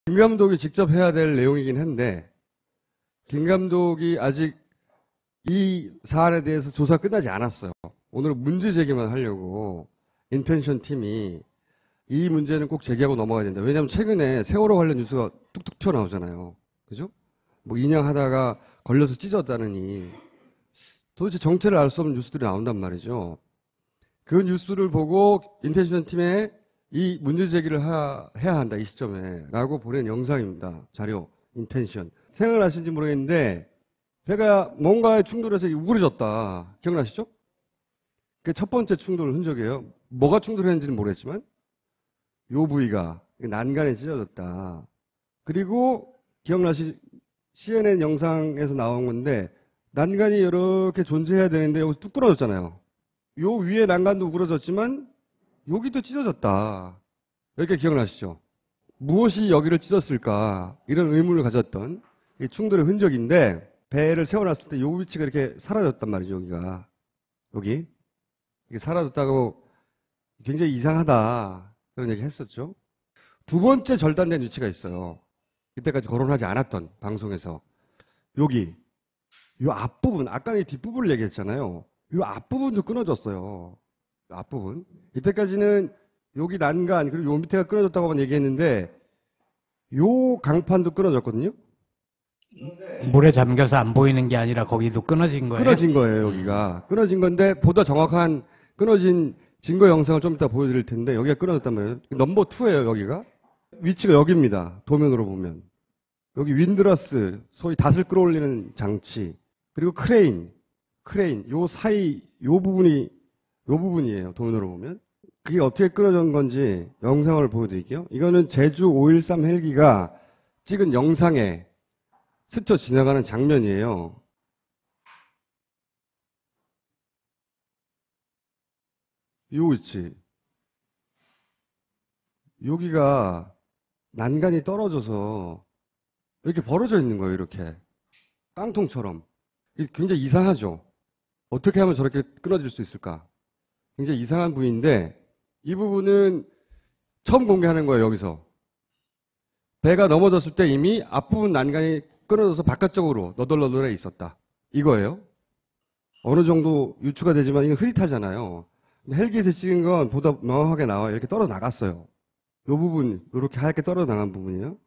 김 감독이 직접 해야 될 내용이긴 한데 김 감독이 아직 이 사안에 대해서 조사 끝나지 않았어요. 오늘은 문제 제기만 하려고 인텐션 팀이 이 문제는 꼭 제기하고 넘어가야 된다. 왜냐하면 최근에 세월호 관련 뉴스가 뚝뚝 튀어나오잖아요. 그죠? 뭐 인양하다가 걸려서 찢었다느니 도대체 정체를 알 수 없는 뉴스들이 나온단 말이죠. 그 뉴스를 보고 인텐션 팀에 이 문제 제기를 해야 한다, 이 시점에. 라고 보낸 영상입니다. 자료, 인텐션. 생각나시는지 모르겠는데, 배가 뭔가에 충돌해서 우그러졌다. 기억나시죠? 그게 첫 번째 충돌 흔적이에요. 뭐가 충돌했는지는 모르겠지만, 요 부위가 난간에 찢어졌다. 그리고, CNN 영상에서 나온 건데, 난간이 이렇게 존재해야 되는데, 여기 뚝 떨어졌잖아요. 요 위에 난간도 우그러졌지만, 여기도 찢어졌다. 이렇게 기억나시죠? 무엇이 여기를 찢었을까? 이런 의문을 가졌던 이 충돌의 흔적인데 배를 세워놨을 때 요 위치가 이렇게 사라졌단 말이죠. 여기가. 여기. 이게 사라졌다고 굉장히 이상하다. 그런 얘기 했었죠. 두 번째 절단된 위치가 있어요. 이때까지 거론하지 않았던 방송에서. 여기. 요 앞부분, 아까 이 뒷부분을 얘기했잖아요. 요 앞부분도 끊어졌어요. 앞부분. 이때까지는 여기 난간 그리고 요 밑에가 끊어졌다고만 얘기했는데 요 강판도 끊어졌거든요. 물에 잠겨서 안 보이는 게 아니라 거기도 끊어진 거예요? 끊어진 거예요. 여기가. 끊어진 건데 보다 정확한 끊어진 증거 영상을 좀 이따 보여드릴 텐데 여기가 끊어졌단 말이에요. 넘버 2예요. 여기가. 위치가 여기입니다. 도면으로 보면. 여기 윈드러스, 소위 닷을 끌어올리는 장치, 그리고 크레인 요 사이 요 부분이에요. 도면으로 보면. 그게 어떻게 끊어진 건지 영상을 보여드릴게요. 이거는 제주 513 헬기가 찍은 영상에 스쳐 지나가는 장면이에요. 요 위치. 여기가 난간이 떨어져서 이렇게 벌어져 있는 거예요. 이렇게. 깡통처럼. 이게 굉장히 이상하죠. 어떻게 하면 저렇게 끊어질 수 있을까? 굉장히 이상한 부위인데 이 부분은 처음 공개하는 거예요. 여기서. 배가 넘어졌을 때 이미 앞부분 난간이 끊어져서 바깥쪽으로 너덜너덜해 있었다. 이거예요. 어느 정도 유추가 되지만 이거 흐릿하잖아요. 헬기에서 찍은 건 보다 명확하게 나와요. 이렇게 떨어져 나갔어요. 이 부분, 이렇게 하얗게 떨어져 나간 부분이에요.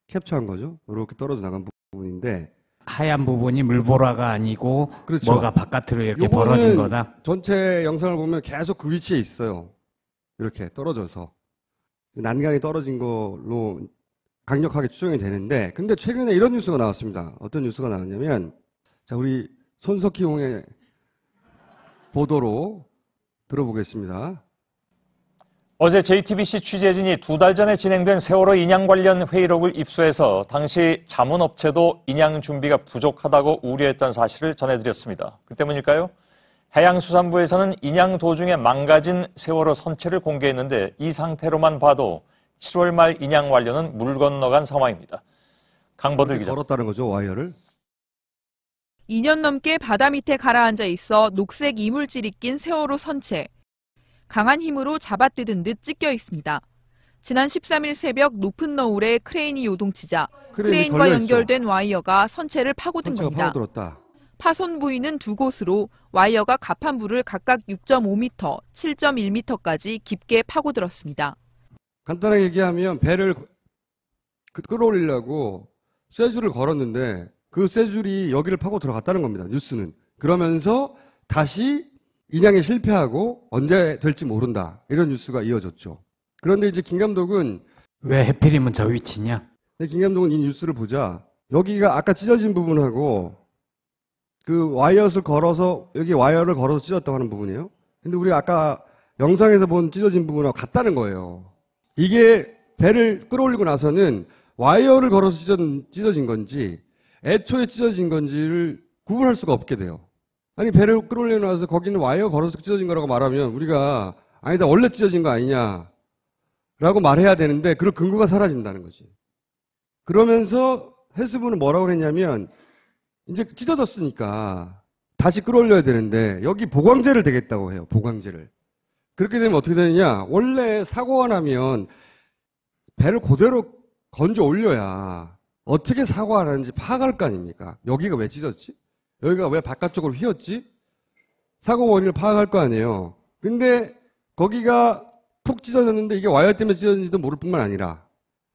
캡처한 거죠. 이렇게 떨어져 나간 부분인데 하얀 부분이 물보라가 아니고 그렇죠. 뭐가 바깥으로 이렇게 벌어진 거다? 전체 영상을 보면 계속 그 위치에 있어요. 이렇게 떨어져서. 난간이 떨어진 걸로 강력하게 추정이 되는데 근데 최근에 이런 뉴스가 나왔습니다. 어떤 뉴스가 나왔냐면 자 우리 손석희 홍의 보도로 들어보겠습니다. 어제 JTBC 취재진이 2달 전에 진행된 세월호 인양 관련 회의록을 입수해서 당시 자문업체도 인양 준비가 부족하다고 우려했던 사실을 전해드렸습니다. 그 때문일까요? 해양수산부에서는 인양 도중에 망가진 세월호 선체를 공개했는데 이 상태로만 봐도 7월 말 인양 완료는 물 건너간 상황입니다. 강버들 기자. 걸었다는 거죠, 와이어를. 2년 넘게 바다 밑에 가라앉아 있어 녹색 이물질이 낀 세월호 선체. 강한 힘으로 잡아뜯은 듯 찢겨 있습니다. 지난 13일 새벽 높은 너울에 크레인이 요동치자 크레인과 연결된 와이어가 선체를 파고든 겁니다. 파고들었다. 파손 부위는 두 곳으로 와이어가 가판부를 각각 6.5m, 7.1m까지 깊게 파고들었습니다. 간단하게 얘기하면 배를 끌어올리려고 쇠줄을 걸었는데 그 쇠줄이 여기를 파고 들어갔다는 겁니다. 뉴스는. 그러면서 다시 인양에 실패하고 언제 될지 모른다. 이런 뉴스가 이어졌죠. 그런데 이제 김 감독은 왜 해필이면 저 위치냐? 김 감독은 이 뉴스를 보자 여기가 아까 찢어진 부분하고 그 와이어를 걸어서 여기 와이어를 걸어서 찢었다고 하는 부분이에요. 근데 우리 아까 영상에서 본 찢어진 부분하고 같다는 거예요. 이게 배를 끌어올리고 나서는 와이어를 걸어서 찢어진 건지 애초에 찢어진 건지를 구분할 수가 없게 돼요. 아니 배를 끌어올리고 나서 거기는 와이어 걸어서 찢어진 거라고 말하면 우리가 아니다 원래 찢어진 거 아니냐 라고 말해야 되는데 그럴 근거가 사라진다는 거지. 그러면서 헬스부는 뭐라고 했냐면 이제 찢어졌으니까 다시 끌어올려야 되는데 여기 보강제를 대겠다고 해요. 보강제를. 그렇게 되면 어떻게 되느냐. 원래 사고가 나면 배를 그대로 건져 올려야 어떻게 사고하는지 파악할 거 아닙니까? 여기가 왜 찢었지? 여기가 왜 바깥쪽으로 휘었지? 사고 원인을 파악할 거 아니에요. 근데 거기가 푹 찢어졌는데 이게 와이어 때문에 찢어졌는지도 모를 뿐만 아니라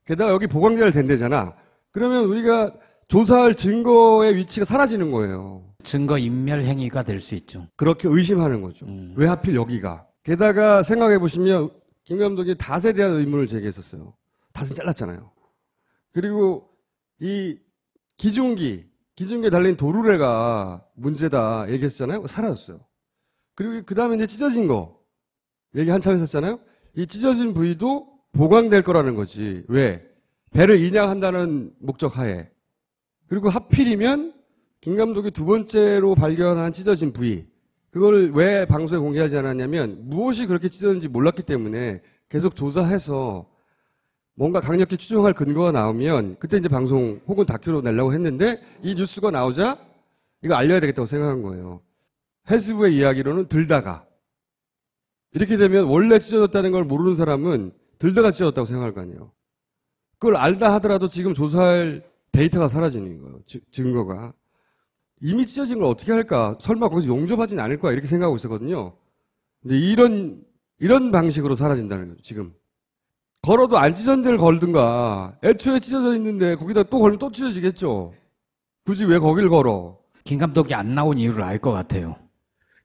게다가 여기 보강제를 댄대잖아. 그러면 우리가 조사할 증거의 위치가 사라지는 거예요. 증거 인멸 행위가 될 수 있죠. 그렇게 의심하는 거죠. 왜 하필 여기가. 게다가 생각해 보시면 김 감독이 닷에 대한 의문을 제기했었어요. 닷은 잘랐잖아요. 그리고 이 기중기에 달린 도루래가 문제다 얘기했잖아요. 사라졌어요. 그리고 그 다음에 이제 찢어진 거 얘기 한참 했었잖아요. 이 찢어진 부위도 보강될 거라는 거지. 왜? 배를 인양한다는 목적 하에. 그리고 하필이면 김 감독이 두 번째로 발견한 찢어진 부위. 그걸 왜 방송에 공개하지 않았냐면 무엇이 그렇게 찢어졌는지 몰랐기 때문에 계속 조사해서 뭔가 강력히 추정할 근거가 나오면 그때 이제 방송 혹은 다큐로 내려고 했는데 이 뉴스가 나오자 이거 알려야 되겠다고 생각한 거예요. 헬스부의 이야기로는 들다가 이렇게 되면 원래 찢어졌다는 걸 모르는 사람은 들다가 찢어졌다고 생각할 거 아니에요. 그걸 알다 하더라도 지금 조사할 데이터가 사라지는 거예요. 증거가. 이미 찢어진 걸 어떻게 할까? 설마 거기서 용접하진 않을 거야. 이렇게 생각하고 있었거든요. 근데 이런 방식으로 사라진다는 거죠. 지금. 걸어도 안 찢어진 데를 걸든가. 애초에 찢어져 있는데 거기다 또 걸면 또 찢어지겠죠. 굳이 왜 거길 걸어? 김 감독이 안 나온 이유를 알 것 같아요.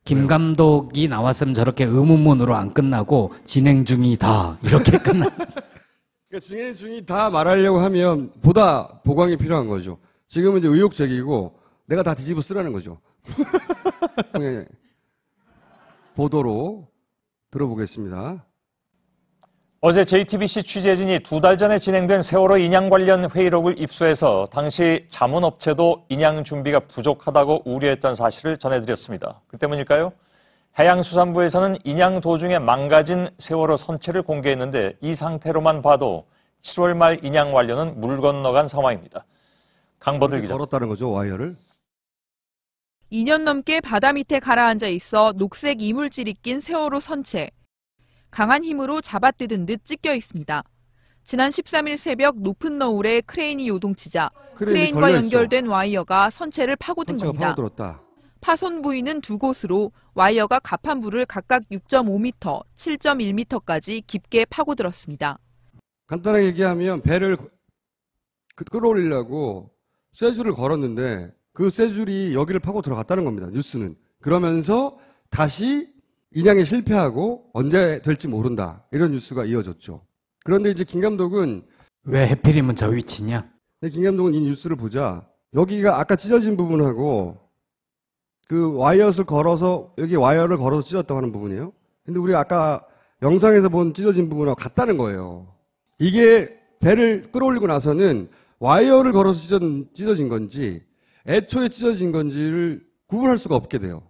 김 감독이 나왔으면 저렇게 의문문으로 안 끝나고 진행 중이다 이렇게 끝나. 그러니까 진행 중이다 말하려고 하면 보다 보강이 필요한 거죠. 지금은 이제 의혹 제기고 내가 다 뒤집어 쓰라는 거죠. 네. 보도로 들어보겠습니다. 어제 JTBC 취재진이 2달 전에 진행된 세월호 인양 관련 회의록을 입수해서 당시 자문업체도 인양 준비가 부족하다고 우려했던 사실을 전해드렸습니다. 그 때문일까요? 해양수산부에서는 인양 도중에 망가진 세월호 선체를 공개했는데 이 상태로만 봐도 7월 말 인양 완료는 물 건너간 상황입니다. 강버들 기자. 걸었다는 거죠, 와이어를. 2년 넘게 바다 밑에 가라앉아 있어 녹색 이물질이 낀 세월호 선체. 강한 힘으로 잡아뜯은 듯 찢겨 있습니다. 지난 13일 새벽 높은 너울에 크레인이 요동치자 크레인과 연결된 와이어가 선체를 파고든 겁니다. 파고들었다. 파손 부위는 두 곳으로 와이어가 가판부를 각각 6.5m, 7.1m까지 깊게 파고들었습니다. 간단하게 얘기하면 배를 끌어올리려고 쇠줄을 걸었는데 그 쇠줄이 여기를 파고 들어갔다는 겁니다. 뉴스는. 그러면서 다시 인양에 실패하고 언제 될지 모른다. 이런 뉴스가 이어졌죠. 그런데 이제 김 감독은 왜 해필이면 저 위치냐? 김 감독은 이 뉴스를 보자 여기가 아까 찢어진 부분하고 그 와이어를 걸어서 여기 와이어를 걸어서 찢었다고 하는 부분이에요. 근데 우리가 아까 영상에서 본 찢어진 부분하고 같다는 거예요. 이게 배를 끌어올리고 나서는 와이어를 걸어서 찢어진 건지 애초에 찢어진 건지를 구분할 수가 없게 돼요.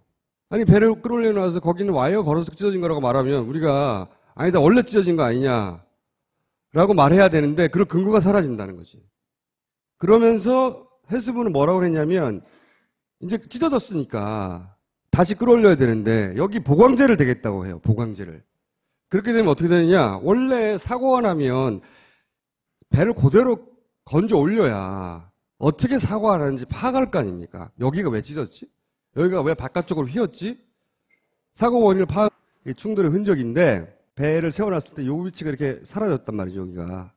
아니 배를 끌어올려 놔서 거기는 와이어 걸어서 찢어진 거라고 말하면 우리가 아니다 원래 찢어진 거 아니냐 라고 말해야 되는데 그럴 근거가 사라진다는 거지. 그러면서 헬스부는 뭐라고 했냐면 이제 찢어졌으니까 다시 끌어올려야 되는데 여기 보강제를 대겠다고 해요. 보강제를. 그렇게 되면 어떻게 되느냐, 원래 사고가 나면 배를 그대로 건져 올려야 어떻게 사고가 나는지 파악할 거 아닙니까? 여기가 왜 찢었지? 여기가 왜 바깥쪽으로 휘었지? 사고 원인을 파악, 충돌의 흔적인데 배를 세워놨을 때 이 위치가 이렇게 사라졌단 말이죠. 여기가.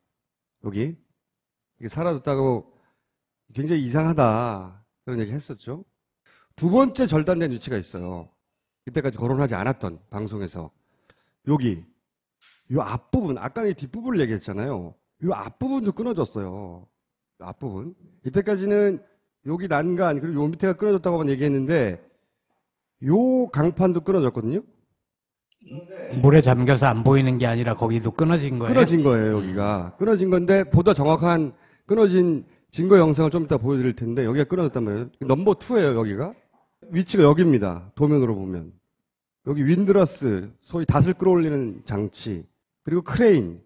여기. 이게 사라졌다고 굉장히 이상하다. 그런 얘기 했었죠. 두 번째 절단된 위치가 있어요. 이때까지 거론하지 않았던 방송에서. 여기. 이 앞부분, 아까 이 뒷부분을 얘기했잖아요. 이 앞부분도 끊어졌어요. 앞부분. 이때까지는 여기 난간, 그리고 요 밑에가 끊어졌다고만 얘기했는데, 요 강판도 끊어졌거든요? 물에 잠겨서 안 보이는 게 아니라 거기도 끊어진 거예요? 끊어진 거예요, 여기가. 끊어진 건데, 보다 정확한 끊어진 증거 영상을 좀 이따 보여드릴 텐데, 여기가 끊어졌단 말이에요. 넘버 2예요, 여기가. 위치가 여기입니다. 도면으로 보면. 여기 윈드러스, 소위 닷을 끌어올리는 장치, 그리고 크레인,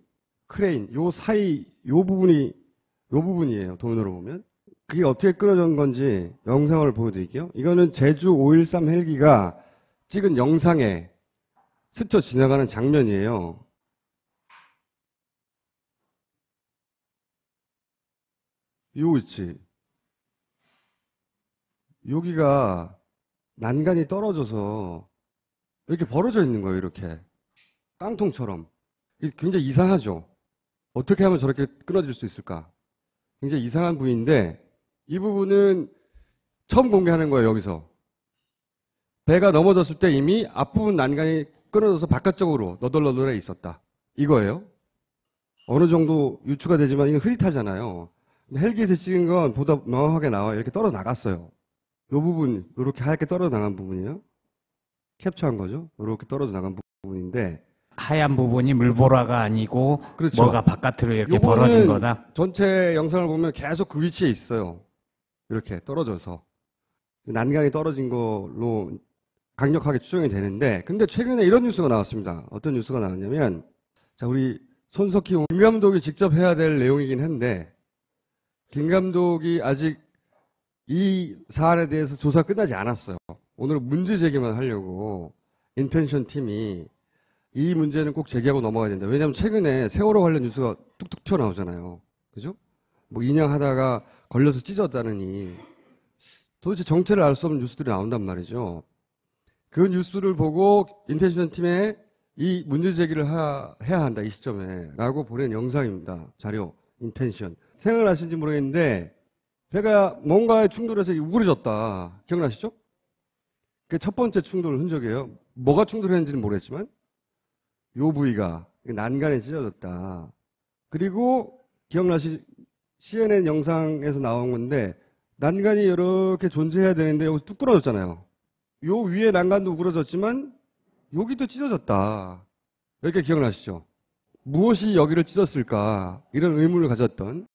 요 사이, 요 부분이에요, 도면으로 보면. 그게 어떻게 끊어진 건지 영상을 보여드릴게요. 이거는 제주 513 헬기가 찍은 영상에 스쳐 지나가는 장면이에요. 요 있지. 여기가 난간이 떨어져서 이렇게 벌어져 있는 거예요, 이렇게. 깡통처럼. 이게 굉장히 이상하죠? 어떻게 하면 저렇게 끊어질 수 있을까? 굉장히 이상한 부위인데, 이 부분은 처음 공개하는 거예요, 여기서. 배가 넘어졌을 때 이미 앞부분 난간이 끊어져서 바깥쪽으로 너덜너덜해 있었다. 이거예요. 어느 정도 유추가 되지만 이건 흐릿하잖아요. 헬기에서 찍은 건 보다 명확하게 나와요. 이렇게 떨어져 나갔어요. 이 부분, 이렇게 하얗게 떨어져 나간 부분이요. 캡처한 거죠. 이렇게 떨어져 나간 부분인데. 하얀 부분이 물보라가 아니고 그렇죠. 뭐가 바깥으로 이렇게 요거는 벌어진 거다. 전체 영상을 보면 계속 그 위치에 있어요. 이렇게 떨어져서. 난간이 떨어진 걸로 강력하게 추정이 되는데, 근데 최근에 이런 뉴스가 나왔습니다. 어떤 뉴스가 나왔냐면, 자, 우리 손석희 김 감독이 직접 해야 될 내용이긴 한데, 김 감독이 아직 이 사안에 대해서 조사 끝나지 않았어요. 오늘은 문제 제기만 하려고 인텐션 팀이 이 문제는 꼭 제기하고 넘어가야 된다. 왜냐하면 최근에 세월호 관련 뉴스가 뚝뚝 튀어나오잖아요. 그죠? 뭐 인양하다가 걸려서 찢었다느니 도대체 정체를 알 수 없는 뉴스들이 나온단 말이죠. 그 뉴스를 보고 인텐션 팀에 이 문제 제기를 해야 한다, 이 시점에 라고 보낸 영상입니다. 자료, 인텐션. 생각나신지 모르겠는데 배가 뭔가에 충돌해서 우그러졌다. 기억나시죠? 그게 첫 번째 충돌 흔적이에요. 뭐가 충돌했는지는 모르겠지만 요 부위가 난간에 찢어졌다. 그리고 CNN 영상에서 나온 건데 난간이 이렇게 존재해야 되는데 여기 뚝 끊어졌잖아요. 요 위에 난간도 우그러졌지만 여기도 찢어졌다. 이렇게 기억나시죠? 무엇이 여기를 찢었을까? 이런 의문을 가졌던